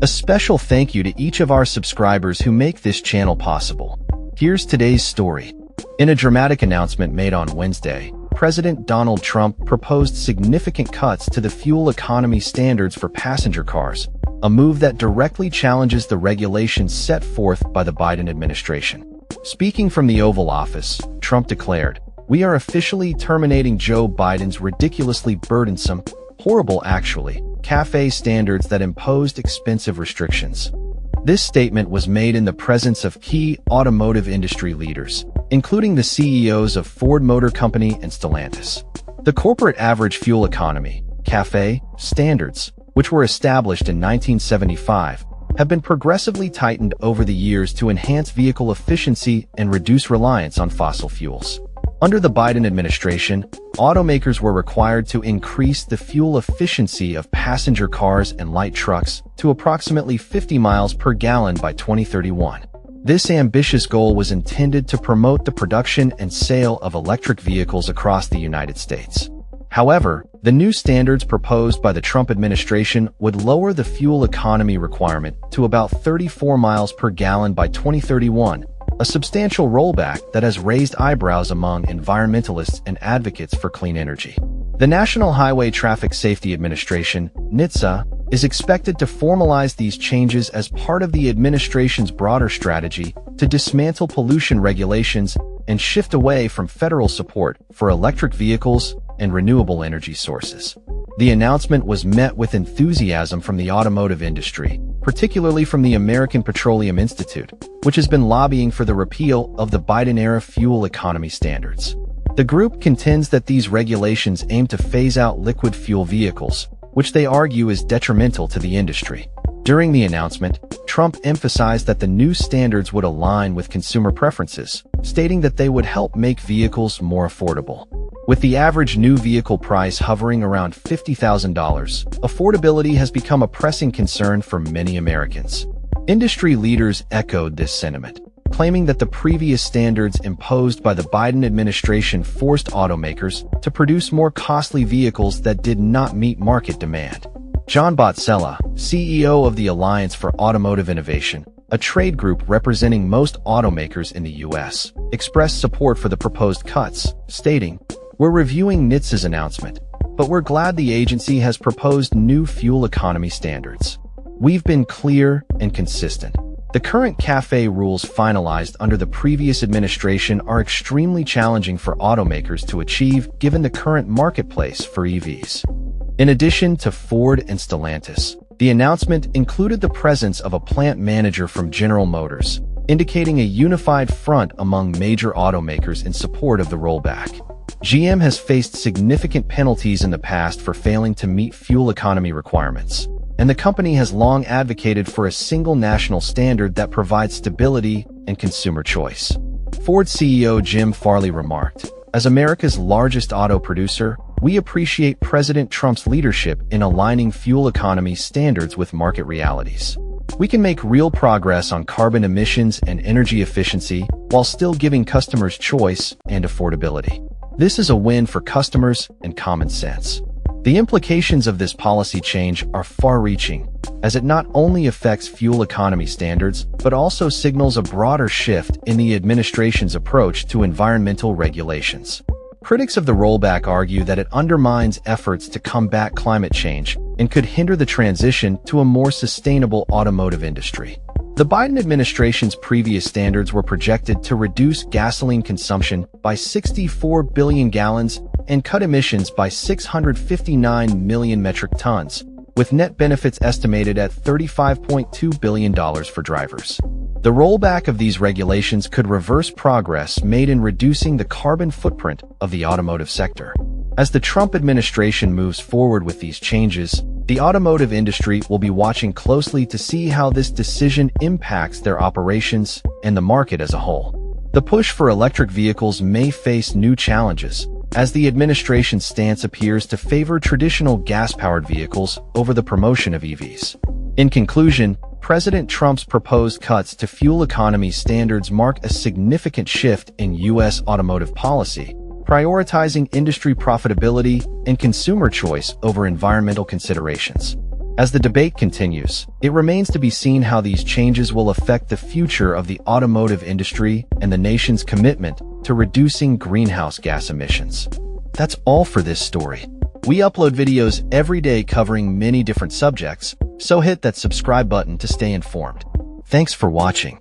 A special thank you to each of our subscribers who make this channel possible. Here's today's story. In a dramatic announcement made on Wednesday, President Donald Trump proposed significant cuts to the fuel economy standards for passenger cars, a move that directly challenges the regulations set forth by the Biden administration. Speaking from the Oval Office, Trump declared, "We are officially terminating Joe Biden's ridiculously burdensome, horrible actually, CAFE standards that imposed expensive restrictions." This statement was made in the presence of key automotive industry leaders, including the CEOs of Ford Motor Company and Stellantis. The corporate average fuel economy, CAFE, standards, which were established in 1975, have been progressively tightened over the years to enhance vehicle efficiency and reduce reliance on fossil fuels. Under the Biden administration, automakers were required to increase the fuel efficiency of passenger cars and light trucks to approximately 50 miles per gallon by 2031. This ambitious goal was intended to promote the production and sale of electric vehicles across the United States. However, the new standards proposed by the Trump administration would lower the fuel economy requirement to about 34 miles per gallon by 2031, a substantial rollback that has raised eyebrows among environmentalists and advocates for clean energy. The National Highway Traffic Safety Administration, NHTSA, is expected to formalize these changes as part of the administration's broader strategy to dismantle pollution regulations and shift away from federal support for electric vehicles and renewable energy sources. The announcement was met with enthusiasm from the automotive industry, particularly from the American Petroleum Institute, which has been lobbying for the repeal of the Biden-era fuel economy standards. The group contends that these regulations aim to phase out liquid fuel vehicles, which they argue is detrimental to the industry. During the announcement, Trump emphasized that the new standards would align with consumer preferences, stating that they would help make vehicles more affordable. With the average new vehicle price hovering around $50,000, affordability has become a pressing concern for many Americans. Industry leaders echoed this sentiment, claiming that the previous standards imposed by the Biden administration forced automakers to produce more costly vehicles that did not meet market demand. John Botzella, CEO of the Alliance for Automotive Innovation, a trade group representing most automakers in the U.S., expressed support for the proposed cuts, stating, "We're reviewing NHTSA's announcement, but we're glad the agency has proposed new fuel economy standards. We've been clear and consistent. The current CAFE rules finalized under the previous administration are extremely challenging for automakers to achieve given the current marketplace for EVs." In addition to Ford and Stellantis, the announcement included the presence of a plant manager from General Motors, indicating a unified front among major automakers in support of the rollback. GM has faced significant penalties in the past for failing to meet fuel economy requirements, and the company has long advocated for a single national standard that provides stability and consumer choice. Ford CEO Jim Farley remarked, "As America's largest auto producer, we appreciate President Trump's leadership in aligning fuel economy standards with market realities. We can make real progress on carbon emissions and energy efficiency while still giving customers choice and affordability. This is a win for customers and common sense." The implications of this policy change are far-reaching, as it not only affects fuel economy standards, but also signals a broader shift in the administration's approach to environmental regulations. Critics of the rollback argue that it undermines efforts to combat climate change and could hinder the transition to a more sustainable automotive industry. The Biden administration's previous standards were projected to reduce gasoline consumption by 64 billion gallons and cut emissions by 659 million metric tons, with net benefits estimated at $35.2 billion for drivers. The rollback of these regulations could reverse progress made in reducing the carbon footprint of the automotive sector. As the Trump administration moves forward with these changes, the automotive industry will be watching closely to see how this decision impacts their operations and the market as a whole. The push for electric vehicles may face new challenges, as the administration's stance appears to favor traditional gas-powered vehicles over the promotion of EVs. In conclusion, President Trump's proposed cuts to fuel economy standards mark a significant shift in U.S. automotive policy, prioritizing industry profitability and consumer choice over environmental considerations. As the debate continues, it remains to be seen how these changes will affect the future of the automotive industry and the nation's commitment to reducing greenhouse gas emissions. That's all for this story. We upload videos every day covering many different subjects, so hit that subscribe button to stay informed. Thanks for watching.